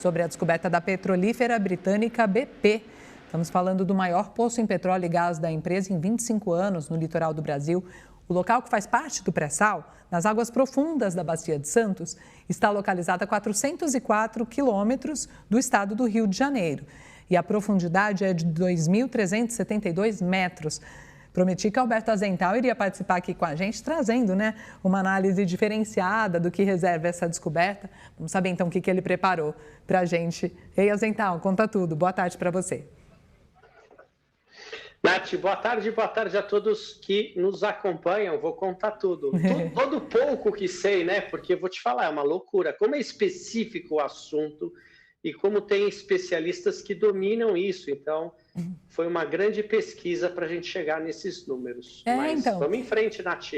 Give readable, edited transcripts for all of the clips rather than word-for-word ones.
Sobre a descoberta da petrolífera britânica BP. Estamos falando do maior poço em petróleo e gás da empresa em 25 anos no litoral do Brasil. O local, que faz parte do pré-sal, nas águas profundas da Bacia de Santos, está localizado a 404 quilômetros do estado do Rio de Janeiro. E a profundidade é de 2.372 metros. Prometi que Alberto Azental iria participar aqui com a gente, trazendo, uma análise diferenciada do que reserva essa descoberta. Vamos saber, então, o que ele preparou para a gente. Ei, Azental, conta tudo. Boa tarde para você. Nath, boa tarde a todos que nos acompanham. Vou contar tudo. Todo pouco que sei, Porque eu vou te falar, é uma loucura. Como é específico o assunto e como tem especialistas que dominam isso. Então, foi uma grande pesquisa para a gente chegar nesses números. Mas então, vamos em frente, Nath.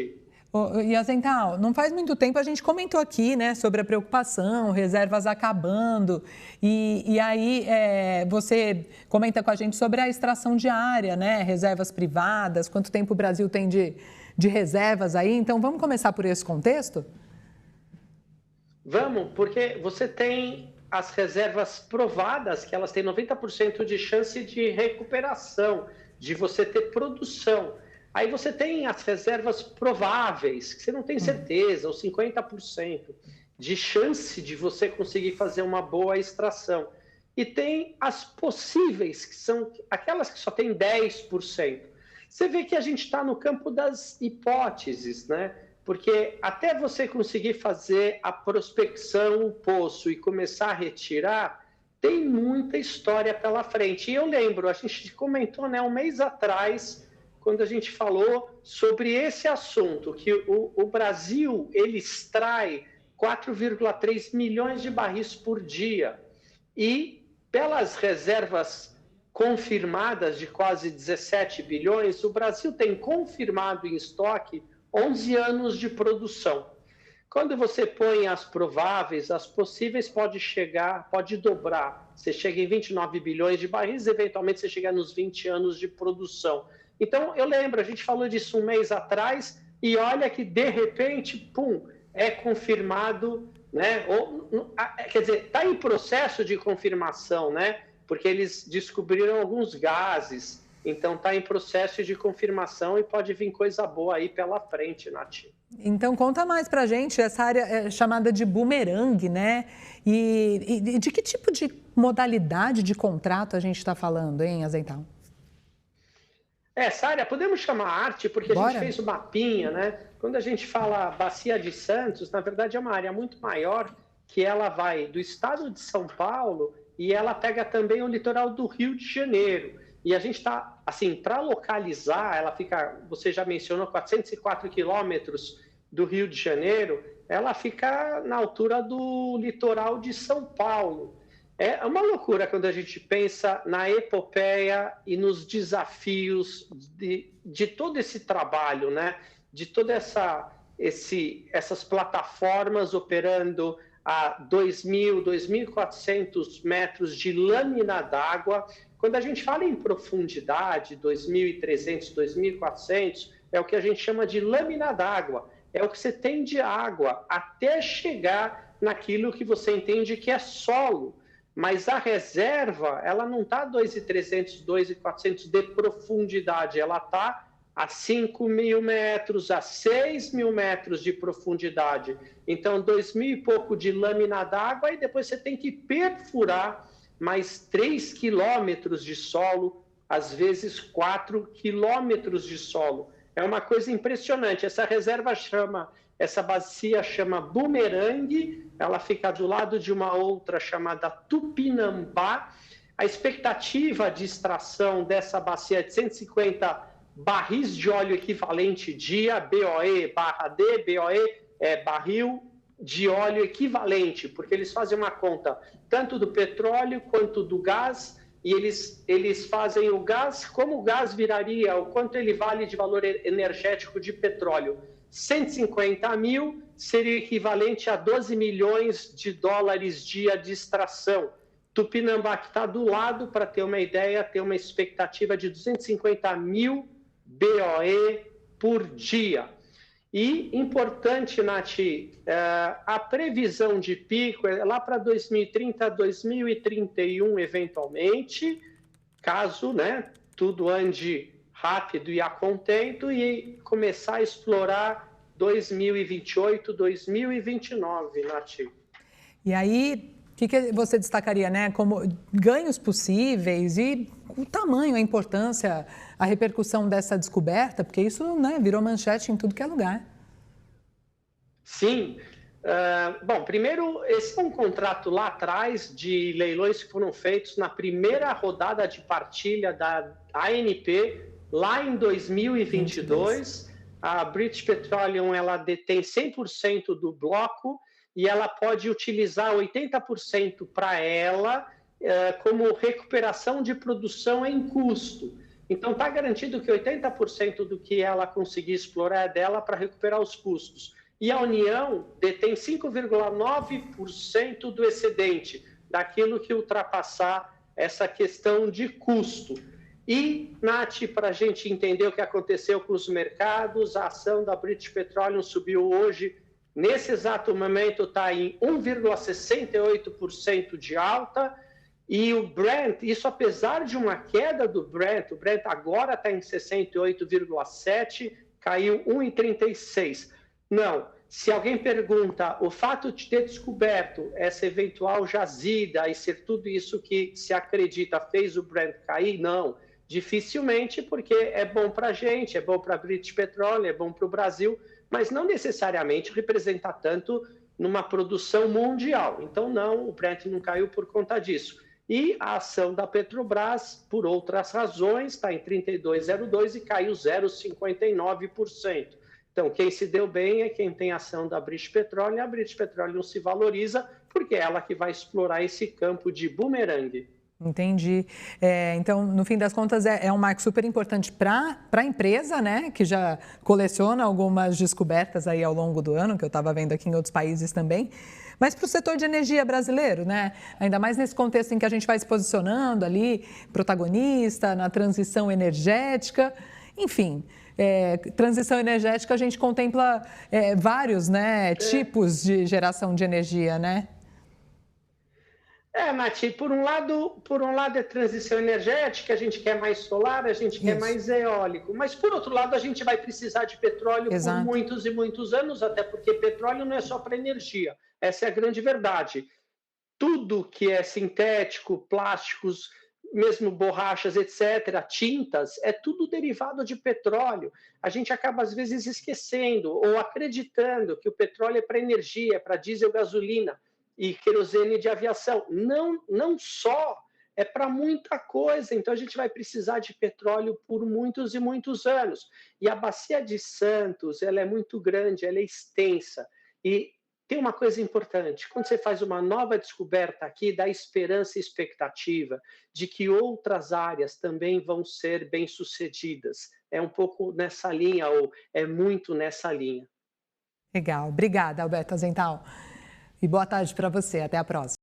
E Azental, não faz muito tempo a gente comentou aqui, sobre a preocupação, reservas acabando. E aí você comenta com a gente sobre a extração diária, reservas privadas, quanto tempo o Brasil tem de reservas aí. Então, vamos começar por esse contexto? Vamos, porque você tem as reservas provadas, que elas têm 90% de chance de recuperação, de você ter produção. Aí você tem as reservas prováveis, que você não tem certeza, ou 50% de chance de você conseguir fazer uma boa extração. E tem as possíveis, que são aquelas que só tem 10%. Você vê que a gente está no campo das hipóteses, Porque até você conseguir fazer a prospecção, o poço e começar a retirar, tem muita história pela frente. E eu lembro, a gente comentou um mês atrás, quando a gente falou sobre esse assunto, que o Brasil ele extrai 4,3 milhões de barris por dia. E pelas reservas confirmadas de quase 17 bilhões, o Brasil tem confirmado em estoque 11 anos de produção. Quando você põe as prováveis, as possíveis pode dobrar. Você chega em 29 bilhões de barris, eventualmente você chega nos 20 anos de produção. Então, eu lembro, a gente falou disso um mês atrás, e olha que, de repente, é confirmado, quer dizer, está em processo de confirmação, Porque eles descobriram alguns gases. Então, está em processo de confirmação e pode vir coisa boa aí pela frente, Nath. Então, conta mais para a gente, essa área é chamada de bumerangue, E de que tipo de modalidade de contrato a gente está falando, hein, Azental? Essa área, podemos chamar arte, porque a gente fez o mapinha, Quando a gente fala Bacia de Santos, na verdade é uma área muito maior, que ela vai do estado de São Paulo e ela pega também o litoral do Rio de Janeiro. E a gente está, assim, para localizar, ela fica, você já mencionou, 404 quilômetros do Rio de Janeiro, ela fica na altura do litoral de São Paulo. É uma loucura quando a gente pensa na epopeia e nos desafios de todo esse trabalho, De todas essas plataformas operando a 2.000, 2.400 metros de lâmina d'água. Quando a gente fala em profundidade, 2.300, 2.400, é o que a gente chama de lâmina d'água. É o que você tem de água até chegar naquilo que você entende que é solo. Mas a reserva, ela não está a 2.300, 2.400 de profundidade, ela está a 5.000 metros, a 6.000 metros de profundidade. Então, 2.000 e pouco de lâmina d'água e depois você tem que perfurar mais 3 quilômetros de solo, às vezes 4 quilômetros de solo. É uma coisa impressionante. Essa bacia chama Bumerangue, ela fica do lado de uma outra chamada Tupinambá. A expectativa de extração dessa bacia é de 150 barris de óleo equivalente dia, BOE/D, BOE é barril de óleo equivalente, porque eles fazem uma conta tanto do petróleo quanto do gás, e eles fazem o gás, como o gás viraria, o quanto ele vale de valor energético de petróleo. 150 mil seria equivalente a 12 milhões de dólares dia de extração. Tupinambá, que está do lado, para ter uma ideia, tem uma expectativa de 250 mil BOE por dia. E importante, Nath, a previsão de pico é lá para 2030, 2031, eventualmente, caso, né, tudo ande rápido e a contento, e começar a explorar 2028, 2029, Nath. E aí, o que você destacaria, né, como ganhos possíveis e o tamanho, a importância, a repercussão dessa descoberta, porque isso, né, virou manchete em tudo que é lugar. Sim. Bom, primeiro, esse é um contrato lá atrás de leilões que foram feitos na primeira rodada de partilha da ANP, lá em 2022. A British Petroleum, ela detém 100% do bloco e ela pode utilizar 80% para ela como recuperação de produção em custo. Então, está garantido que 80% do que ela conseguir explorar é dela para recuperar os custos. E a União detém 5,9% do excedente, daquilo que ultrapassar essa questão de custo. E, Nath, para a gente entender o que aconteceu com os mercados, a ação da British Petroleum subiu hoje, nesse exato momento está em 1,68% de alta, e o Brent, isso apesar de uma queda do Brent, o Brent agora está em 68,7, caiu 1,36. Não, se alguém pergunta, o fato de ter descoberto essa eventual jazida e ser tudo isso que se acredita fez o Brent cair, não. Dificilmente, porque é bom para a gente, é bom para a British Petroleum, é bom para o Brasil, mas não necessariamente representa tanto numa produção mundial. Então, não, o Brent não caiu por conta disso. E a ação da Petrobras, por outras razões, está em 32,02 e caiu 0,59%. Então, quem se deu bem é quem tem ação da British Petroleum, e a British Petroleum se valoriza porque é ela que vai explorar esse campo de bumerangue. Entendi. Então, no fim das contas, é um marco super importante para a empresa, né, que já coleciona algumas descobertas aí ao longo do ano, que eu estava vendo aqui em outros países também, mas para o setor de energia brasileiro, né, ainda mais nesse contexto em que a gente vai se posicionando ali, protagonista na transição energética, enfim. Transição energética, a gente contempla vários, né, tipos de geração de energia, né? Nath, por um lado é transição energética, a gente quer mais solar, a gente quer mais eólico, mas por outro lado a gente vai precisar de petróleo por muitos e muitos anos, até porque petróleo não é só para energia, essa é a grande verdade. Tudo que é sintético, plásticos, mesmo borrachas, etc., tintas, é tudo derivado de petróleo. A gente acaba às vezes esquecendo ou acreditando que o petróleo é para energia, é para diesel, gasolina e querosene de aviação. Não só, é para muita coisa. Então, a gente vai precisar de petróleo por muitos e muitos anos. E a Bacia de Santos, ela é muito grande, ela é extensa. E tem uma coisa importante, quando você faz uma nova descoberta aqui, dá esperança e expectativa de que outras áreas também vão ser bem-sucedidas. É um pouco nessa linha, ou é muito nessa linha. Legal. Obrigada, Alberto Azental. E boa tarde para você. Até a próxima.